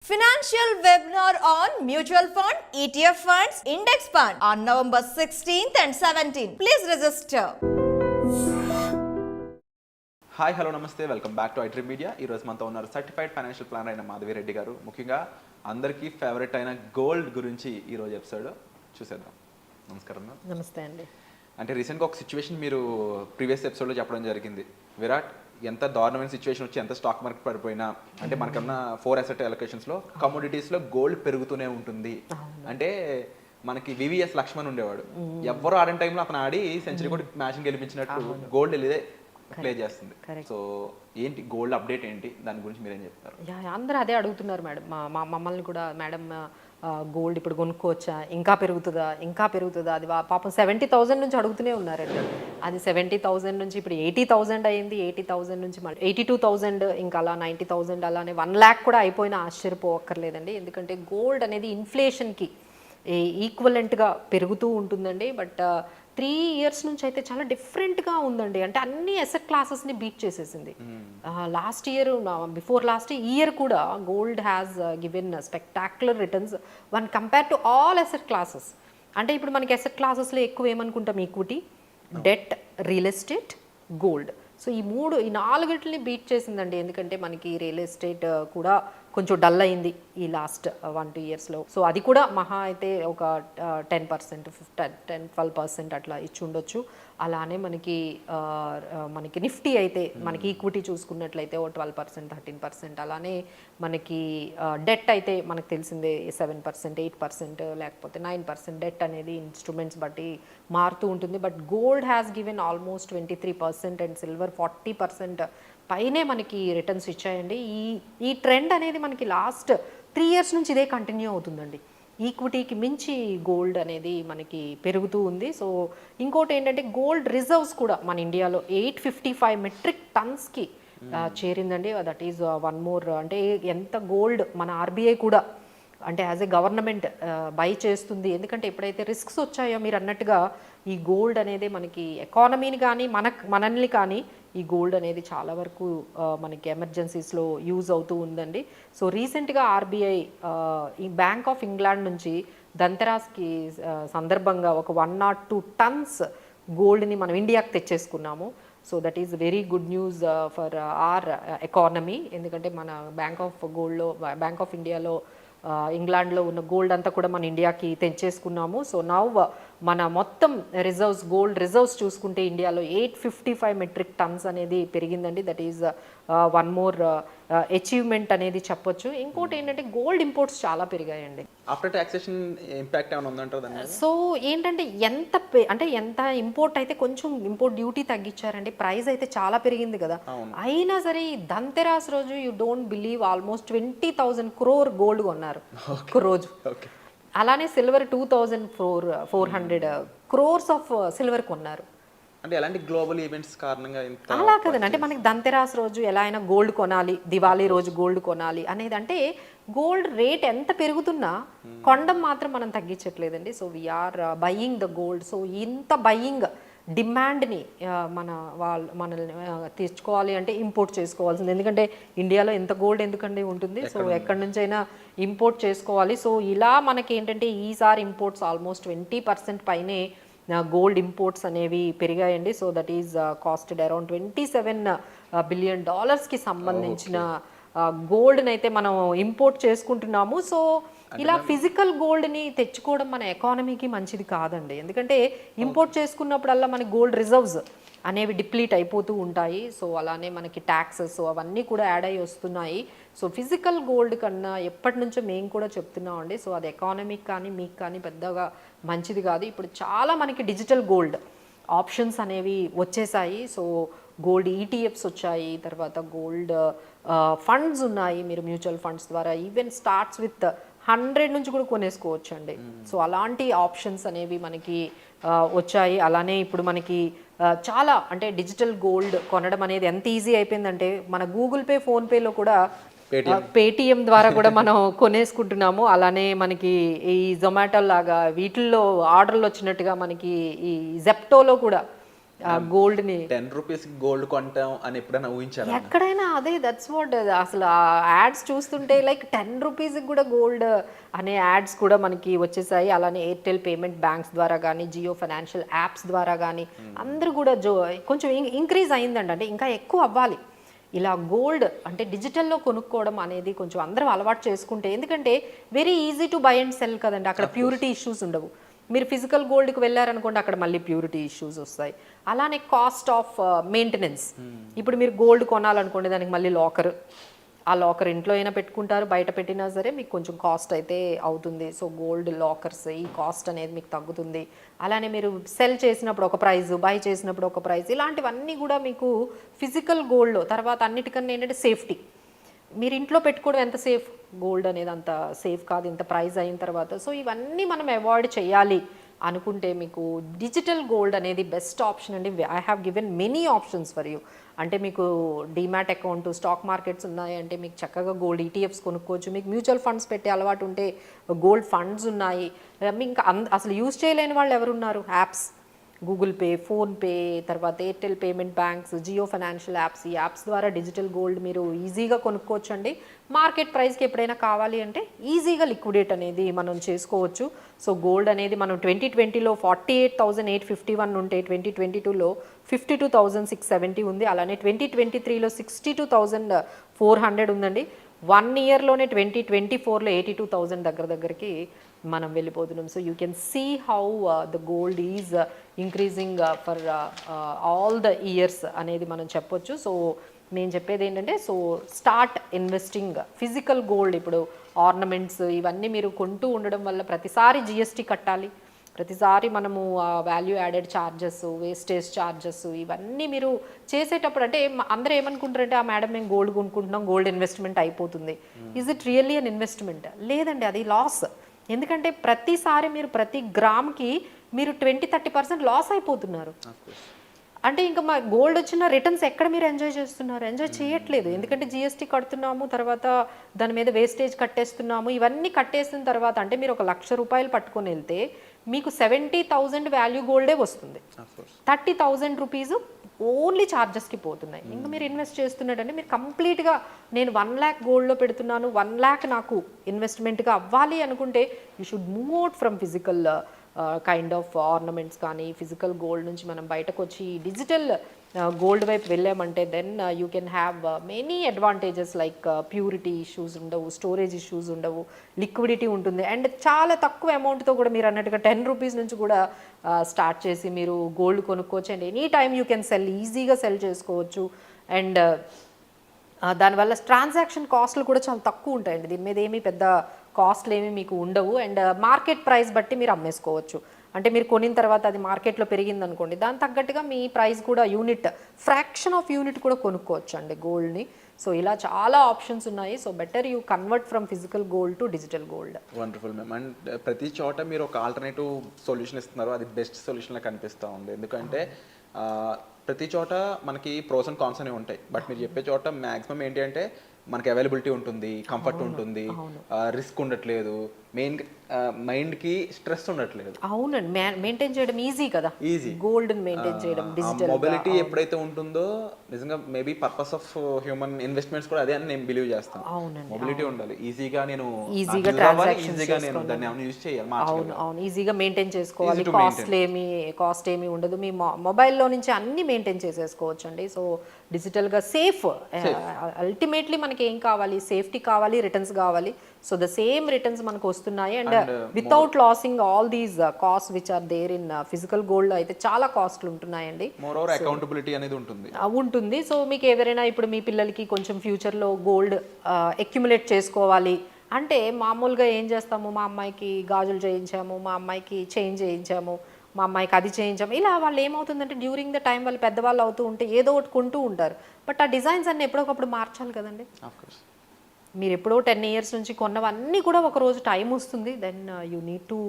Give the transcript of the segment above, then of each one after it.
Financial webinar on mutual fund, ETF funds, index fund on November 16th and 17th. Please register. Hi hello నమస్తే welcome back to ఐట్రీ media. ఈరోజు మనతో ఉన్నారు certified financial planner అయిన మాధవి రెడ్డి గారు. ముఖ్యంగా అందరికీ favourite అయిన గోల్డ్ గురించి ఈరోజు ఎపిసోడ్ చూసేద్దాం. నమస్కారం. నమస్తే అండి. అంటే రీసెంట్గా ఒక సిచ్యువేషన్ మీరు ప్రీవియస్ ఎపిసోడ్లో చెప్పడం జరిగింది. విరాట్ ఎంత దారుణమైన సిచ్యువేషన్ వచ్చి ఎంత స్టాక్ మార్కెట్ పడిపోయినా అంటే మనకన్నా 4 అసెట్ అలొకేషన్స్లో కమోడిటీస్లో గోల్డ్ పెరుగుతూనే ఉంటుంది. అంటే మనకి వివిఎస్ లక్ష్మణ్ ఉండేవాడు, ఎవ్వరు ఆడిన టైంలో అతను ఆడి సెంచరీ కూడా మ్యాచ్ని గెలిపించినట్టు గోల్డ్ వెళ్ళిదే ప్లే చేస్తుంది. సో ఏంటి గోల్డ్ అప్డేట్ ఏంటి, దాని గురించి మీరేం చెప్తారు? అందరూ అదే అడుగుతున్నారు మేడం. మమ్మల్ని కూడా మేడం గోల్డ్ ఇప్పుడు కొనుక్కోవచ్చా, ఇంకా పెరుగుతుందా అది పాపం 70,000 నుంచి అడుగుతూనే ఉన్నారండి. అది 70,000 నుంచి ఇప్పుడు 80,000 అయింది. 80,000 నుంచి మళ్ళీ 82,000, ఇంకా అలా 90,000, అలానే 1 lakh కూడా అయిపోయినా ఆశ్చర్యపోవక్కర్లేదండి. ఎందుకంటే గోల్డ్ అనేది ఇన్ఫ్లేషన్కి ఈక్వలెంట్గా పెరుగుతూ ఉంటుందండి. బట్ 3 years నుంచి అయితే చాలా డిఫరెంట్గా ఉందండి. అంటే అన్ని అసెట్ క్లాసెస్ని బీట్ చేసేసింది. Last year, before last year కూడా gold has given spectacular returns one compare to all asset classes. అంటే ఇప్పుడు మనకి అసెట్ క్లాసెస్లో ఎక్కువ ఏమనుకుంటాం, equity, debt, real estate, gold. So ఈ 4 బీట్ చేసిందండి. ఎందుకంటే మనకి రియల్ ఎస్టేట్ కూడా కొంచెం డల్ అయింది ఈ లాస్ట్ 1-2 yearsలో. సో అది కూడా మహా అయితే ఒక 10%, 10-12% అట్లా ఇచ్చి ఉండొచ్చు. అలానే మనకి నిఫ్టీ అయితే మనకి ఈక్విటీ చూసుకున్నట్లయితే ఓ 12%, 13%. అలానే మనకి డెట్ అయితే మనకు తెలిసిందే 7%, 8%, లేకపోతే 9% డెట్ అనేది ఇన్స్ట్రుమెంట్స్ బట్టి మారుతూ ఉంటుంది. But gold has given almost 23% and silver 40% పైనే మనకి రిటర్న్స్ ఇచ్చాయండి. ఈ ట్రెండ్ అనేది మనకి లాస్ట్ 3 years నుంచి ఇదే కంటిన్యూ అవుతుందండి. ఈక్విటీకి మించి గోల్డ్ అనేది మనకి పెరుగుతూ ఉంది. సో ఇంకోటి ఏంటంటే గోల్డ్ రిజర్వ్స్ కూడా మన ఇండియాలో 855 మెట్రిక్ టన్స్కి చేరిందండి. That is one more. అంటే ఎంత గోల్డ్ మన ఆర్బీఐ కూడా అంటే యాజ్ ఏ గవర్నమెంట్ బై చేస్తుంది. ఎందుకంటే ఎప్పుడైతే రిస్క్స్ వచ్చాయో మీరు అన్నట్టుగా ఈ గోల్డ్ అనేది మనకి ఎకానమీని కానీ మనల్ని కానీ ఈ గోల్డ్ అనేది చాలా వరకు మనకి ఎమర్జెన్సీస్లో యూజ్ అవుతూ ఉందండి. సో రీసెంట్గా ఆర్బీఐ ఈ బ్యాంక్ ఆఫ్ ఇంగ్లాండ్ నుంచి దంతరాస్కి సందర్భంగా ఒక 102 tons గోల్డ్ని మనం ఇండియాకి తెచ్చేసుకున్నాము. So that is very good news for our economy. ఎందుకంటే మన బ్యాంక్ ఆఫ్ ఇండియాలో ఇంగ్లాండ్లో ఉన్న గోల్డ్ అంతా కూడా మన ఇండియాకి తెచ్చేసుకున్నాము. సో నవ్ మన మొత్తం రిజర్వ్స్, గోల్డ్ రిజర్వ్స్ చూసుకుంటే ఇండియాలో 855 మెట్రిక్ టన్స్ అనేది పెరిగిందండి. That is one more achievement అనేది చెప్పొచ్చు. ఇంకోటి ఏంటంటే గోల్డ్ ఇంపోర్ట్స్ చాలా పెరిగాయండి. ఆఫ్టర్ టాక్సేషన్ ఇంపాక్ట్ ఏమైనా ఉందంటారు? సో ఏంటంటే ఎంత ఇంపోర్ట్ అయితే కొంచెం ఇంపోర్ట్ డ్యూటీ తగ్గించారండి. ప్రైస్ అయితే చాలా పెరిగింది కదా. అయినా సరే ఈ ధన్తెరాస్ రోజు you don't believe almost 20,000 crore gold కొన్నారు ఒక రోజు. అలానే సిల్వర్ 2,400 crores ఆఫ్ సిల్వర్ కొన్నారు. అంటే ఎలాంటి గ్లోబల్ ఈవెంట్స్ కారణంగా అలా కదండి. అంటే మనకి ధన్తెరాస్ రోజు ఎలా అయినా గోల్డ్ కొనాలి, దివాళీ రోజు గోల్డ్ కొనాలి అనేది. అంటే గోల్డ్ రేట్ ఎంత పెరుగుతున్నా కొండం మాత్రం మనం తగ్గించట్లేదండి. So we are buying the gold. So ఇంత బయింగ్ డిమాండ్ని మనల్ని తెచ్చుకోవాలి అంటే ఇంపోర్ట్ చేసుకోవాల్సింది. ఎందుకంటే ఇండియాలో ఎంత గోల్డ్ ఎందుకండి ఉంటుంది. సో ఎక్కడి నుంచైనా ఇంపోర్ట్ చేసుకోవాలి. సో ఇలా మనకి ఏంటంటే ఈసారి ఇంపోర్ట్స్ ఆల్మోస్ట్ 20% పైనే గోల్డ్ ఇంపోర్ట్స్ అనేవి పెరిగాయండి. So that is casted around $27 billion సంబంధించిన గోల్డ్ని అయితే మనం ఇంపోర్ట్ చేసుకుంటున్నాము. సో ఇలా ఫిజికల్ గోల్డ్ని తెచ్చుకోవడం మన ఎకానమీకి మంచిది కాదండి. ఎందుకంటే ఇంపోర్ట్ చేసుకున్నప్పుడల్లా మనకి గోల్డ్ రిజర్వ్స్ అనేవి డిప్లీట్ అయిపోతూ ఉంటాయి. సో అలానే మనకి ట్యాక్సెస్ అవన్నీ కూడా యాడ్ అయ్యి వస్తున్నాయి. సో ఫిజికల్ గోల్డ్ కన్నా ఎప్పటి నుంచో మేము కూడా చెప్తున్నామండి. సో అది ఎకానమీకి కానీ మీకు కానీ పెద్దగా మంచిది కాదు. ఇప్పుడు చాలా మనకి డిజిటల్ గోల్డ్ ఆప్షన్స్ అనేవి వచ్చేసాయి. సో గోల్డ్ ఈటీఎఫ్స్ వచ్చాయి, తర్వాత గోల్డ్ ఫండ్స్ ఉన్నాయి. మీరు మ్యూచువల్ ఫండ్స్ ద్వారా ఈవెన్ స్టార్ట్స్ విత్ 100 నుంచి కూడా కొనేసుకోవచ్చు అండి. సో అలాంటి ఆప్షన్స్ అనేవి మనకి వచ్చాయి. అలానే ఇప్పుడు మనకి చాలా అంటే డిజిటల్ గోల్డ్ కొనడం అనేది ఎంత ఈజీ అయిపోయిందంటే మన గూగుల్ పే, ఫోన్పేలో కూడా పేటిఎం ద్వారా కూడా మనం కొనేసుకుంటున్నాము. అలానే మనకి ఈ జొమాటో లాగా వీటిల్లో ఆర్డర్లు వచ్చినట్టుగా మనకి ఈ జెప్టోలో కూడా గోల్డ్ని 10 రూపీస్ గోల్డ్ కొంటాం అని ఎప్పుడైనా ఊహించారా? ఎక్కడైనా అదే, దట్స్ వాట్. అసలు ఆ యాడ్స్ చూస్తుంటే లైక్ 10 రూపీస్కి కూడా గోల్డ్ అనే యాడ్స్ కూడా మనకి వచ్చేసాయి. అలానే ఎయిర్టెల్ పేమెంట్ బ్యాంక్స్ ద్వారా కానీ, జియో ఫైనాన్షియల్ యాప్స్ ద్వారా కానీ అందరూ కూడా కొంచెం ఇంక్రీజ్ అయిందండి. అంటే ఇంకా ఎక్కువ అవ్వాలి. ఇలా గోల్డ్ అంటే డిజిటల్లో కొనుక్కోవడం అనేది కొంచెం అందరూ అలవాటు చేసుకుంటే, ఎందుకంటే very easy to buy and cell కదండి. అక్కడ ప్యూరిటీ ఇష్యూస్ ఉండవు. మీరు ఫిజికల్ గోల్డ్కి వెళ్ళారనుకోండి, అక్కడ మళ్ళీ ప్యూరిటీ ఇష్యూస్ వస్తాయి. అలానే కాస్ట్ ఆఫ్ మెయింటెనెన్స్. ఇప్పుడు మీరు గోల్డ్ కొనాలనుకోండి, దానికి మళ్ళీ లాకర్, ఆ లాకర్ ఇంట్లో అయినా పెట్టుకుంటారు, బయట పెట్టినా సరే మీకు కొంచెం కాస్ట్ అయితే అవుతుంది. సో గోల్డ్ లాకర్స్ ఈ కాస్ట్ అనేది మీకు తగ్గుతుంది. అలానే మీరు సెల్ చేసినప్పుడు ఒక ప్రైస్, బై చేసినప్పుడు ఒక ప్రైస్, ఇలాంటివన్నీ కూడా మీకు ఫిజికల్ గోల్డ్లో. తర్వాత అన్నిటికన్నా ఏంటంటే సేఫ్టీ. మీరు ఇంట్లో పెట్టుకోవడం ఎంత సేఫ్, గోల్డ్ అనేది అంత సేఫ్ కాదు ఇంత ప్రైస్ అయిన తర్వాత. సో ఇవన్నీ మనం అవాయిడ్ చేయాలి అనుకుంటే మీకు డిజిటల్ గోల్డ్ అనేది బెస్ట్ ఆప్షన్ అండి. I have given many options for you. అంటే మీకు డీమ్యాట్ అకౌంట్, స్టాక్ మార్కెట్స్ ఉన్నాయి అంటే మీకు చక్కగా గోల్డ్ ఈటీఎఫ్స్ కొనుక్కోవచ్చు. మీకు మ్యూచువల్ ఫండ్స్ పెట్టే అలవాటు ఉంటే గోల్డ్ ఫండ్స్ ఉన్నాయి. ఇంకా అసలు యూజ్ చేయలేని వాళ్ళు ఎవరున్నారు? యాప్స్, గూగుల్ పే, ఫోన్పే, తర్వాత Airtel payment banks, Jio financial apps. ఈ యాప్స్ ద్వారా డిజిటల్ గోల్డ్ మీరు ఈజీగా కొనుక్కోవచ్చు అండి. మార్కెట్ ప్రైస్కి ఎప్పుడైనా కావాలి అంటే ఈజీగా లిక్విడేట్ అనేది మనం చేసుకోవచ్చు. సో గోల్డ్ అనేది మనం 2020లో 48,851 ఉంటే 2022లో 52,670 ఉంది. అలానే 2023లో 62,400 ఉందండి. 1 ఇయర్లోనే 2024లో 82,000 దగ్గరికి మనం వెళ్ళిపోతున్నాం. So you can see how the gold is increasing for all the years అనేది మనం చెప్పొచ్చు. సో నేను చెప్పేది ఏంటంటే, so start investing physical gold. ఇప్పుడు ఆర్నమెంట్స్ ఇవన్నీ మీరు కొంటూ ఉండడం వల్ల ప్రతిసారి జిఎస్టీ కట్టాలి, ప్రతిసారి మనము value added charges, wastage charges ఇవన్నీ మీరు చేసేటప్పుడు అంటే అందరూ ఏమనుకుంటారంటే, ఆ మేడం మేము గోల్డ్ కొనుక్కుంటున్నాం, గోల్డ్ ఇన్వెస్ట్మెంట్ అయిపోతుంది. Is it really an investment? లేదండి, అది లాస్. ఎందుకంటే ప్రతిసారి మీరు ప్రతి గ్రామ్కి మీరు 20-30% లాస్ అయిపోతున్నారు. అంటే ఇంకా మా గోల్డ్ వచ్చిన రిటర్న్స్ ఎక్కడ మీరు ఎంజాయ్ చేస్తున్నారు? ఎంజాయ్ చేయట్లేదు. ఎందుకంటే జిఎస్టీ కడుతున్నాము, తర్వాత దాని మీద వేస్టేజ్ కట్టేస్తున్నాము. ఇవన్నీ కట్టేసిన తర్వాత అంటే మీరు ఒక ₹1,00,000 పట్టుకొని వెళ్తే మీకు 70,000 వాల్యూ గోల్డే వస్తుంది. 30,000 రూపీస్ ఓన్లీ ఛార్జెస్కి పోతున్నాయి. ఇంకా మీరు ఇన్వెస్ట్ చేస్తున్నట్టంటే మీరు కంప్లీట్గా నేను 1 lakh గోల్డ్లో పెడుతున్నాను, 1 lakh నాకు ఇన్వెస్ట్మెంట్గా అవ్వాలి అనుకుంటే you should move out from physical kind of ornaments కానీ ఫిజికల్ గోల్డ్ నుంచి మనం బయటకు వచ్చి డిజిటల్ గోల్డ్ వైపు వెళ్ళామంటే then you can have many advantages like purity issues ఉండవు, స్టోరేజ్ ఇష్యూస్ ఉండవు, లిక్విడిటీ ఉంటుంది. అండ్ చాలా తక్కువ అమౌంట్తో కూడా మీరు అన్నట్టుగా 10 రూపీస్ నుంచి కూడా స్టార్ట్ చేసి మీరు గోల్డ్ కొనుక్కోవచ్చు. And any time you can sell, ఈజీగా సెల్ చేసుకోవచ్చు. అండ్ దానివల్ల ట్రాన్సాక్షన్ కాస్ట్లు కూడా చాలా తక్కువ ఉంటాయండి. దీని మీద ఏమీ పెద్ద కాస్ట్లు ఏమీ మీకు ఉండవు. అండ్ మార్కెట్ ప్రైస్ బట్టి మీరు అమ్మేసుకోవచ్చు. అంటే మీరు కొనిన తర్వాత అది మార్కెట్లో పెరిగింది అనుకోండి, దాని తగ్గట్టుగా మీ ప్రైస్ కూడా యూనిట్, ఫ్రాక్షన్ ఆఫ్ యూనిట్ కూడా కొనుక్కోవచ్చు అండి గోల్డ్ని. సో ఇలా చాలా ఆప్షన్స్ ఉన్నాయి. So better you convert from physical gold to digital gold. Wonderful ma'am. And ప్రతి చోట మీరు ఒక ఆల్టర్నేటివ్ సొల్యూషన్ ఇస్తున్నారు, అది బెస్ట్ సొల్యూషన్లా కనిపిస్తూ ఉంది. ఎందుకంటే ప్రతి చోట మనకి ప్రోస్ అండ్ కాన్స్ అనేవి ఉంటాయి. బట్ మీరు చెప్పే చోట మ్యాక్సిమం ఏంటి అంటే మనకి అవైలబిలిటీ ఉంటుంది, కంఫర్ట్ ఉంటుంది, రిస్క్ ఉండట్లేదు, మైండ్కి స్ట్రెస్ ఉండట్లేదు. అవునండి, మెయింటైన్ చేయడం ఈజీ కదా, ఈజీ గోల్డ్ మెయింటైన్ చేయడం. డిజిటల్ మొబిలిటీ ఎప్పుడైతే ఉంటుందో నిజంగా maybe purpose of human investments కూడా అదే అని నేను బిలీవ్ చేస్తాను. మొబిలిటీ ఉండాలి, ఈజీగా నేను ఈజీగా ట్రాన్సాక్షన్స్ దాన్ని యూజ్ చేయాలి. అవును, ఈజీగా మెయింటైన్ చేసుకోవాలి, కాస్ట్ ఏమీ ఉండదు. మీ మొబైల్లో నుంచి అన్ని మెయింటైన్ చేసేసుకోవచ్చు అండి. సో డిజిటల్గా సేఫ్. అల్టిమేట్లీ మనకి ఏం కావాలి? సేఫ్టీ కావాలి, రిటర్న్స్ కావాలి. సో ద సేమ్ రిటర్న్స్ మనకు వస్తున్నాయి. And without losing all these cost which are there in physical gold అయితే చాలా కాస్ట్లు ఉంటున్నాయండి. మోరోవర్ అకౌంటబిలిటీ అనేది ఉంటుంది. సో మీకు ఎవరైనా ఇప్పుడు మీ పిల్లలకి కొంచెం ఫ్యూచర్లో గోల్డ్ అక్యుములేట్ చేసుకోవాలి అంటే మామూలుగా ఏం చేస్తాము? మా అమ్మాయికి గాజులు చేయించాము, మా అమ్మాయికి చైన్ చేయించాము, మా అమ్మాయికి అది చేయించాము, ఇలా వాళ్ళు ఏమవుతుందంటే డ్యూరింగ్ ద టైం వాళ్ళు పెద్దవాళ్ళు అవుతూ ఉంటే ఏదో ఒకటి కొంటూ ఉంటారు. బట్ ఆ డిజైన్స్ అన్ని ఎప్పుడొకప్పుడు మార్చాలి కదండి. మీరు ఎప్పుడో 10 years నుంచి కొన్నవన్నీ కూడా ఒక రోజు టైం వస్తుంది, then you need to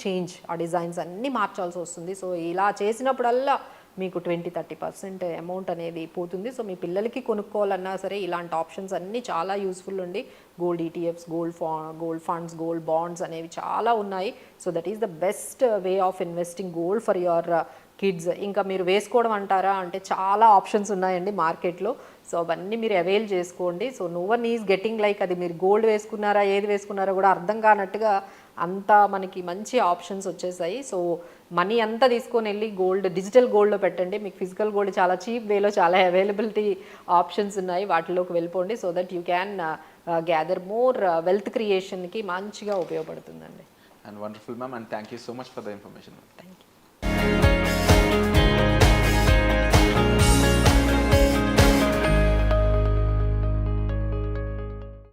change. ఆ డిజైన్స్ అన్నీ మార్చాల్సి వస్తుంది. సో ఇలా చేసినప్పుడల్లా మీకు 20-30% అమౌంట్ అనేది పోతుంది. సో మీ పిల్లలకి కొనుక్కోవాలన్నా సరే ఇలాంటి ఆప్షన్స్ అన్నీ చాలా యూస్ఫుల్ అండి. Gold ETFs, gold funds, gold bonds అనేవి చాలా ఉన్నాయి. So that is the best way of investing gold for your kids, ఇంకా మీరు వేసుకోవడం అంటారా అంటే చాలా ఆప్షన్స్ ఉన్నాయండి మార్కెట్లో. సో అవన్నీ మీరు అవైల్ చేసుకోండి. So no one is getting like అది మీరు గోల్డ్ వేసుకున్నారా ఏది వేసుకున్నారో కూడా అర్థం కానట్టుగా అంతా మనకి మంచి ఆప్షన్స్ వచ్చేసాయి. సో మనీ అంతా తీసుకొని వెళ్ళి గోల్డ్, డిజిటల్ గోల్డ్లో పెట్టండి. మీకు ఫిజికల్ గోల్డ్ చాలా చీప్ వేలో చాలా అవైలబిలిటీ ఆప్షన్స్ ఉన్నాయి, వాటిలోకి వెళ్ళిపోండి. So that you can gather more wealth క్రియేషన్కి మంచిగా ఉపయోగపడుతుందండి. And wonderful ma'am, and thank you so much for the information. Thank you.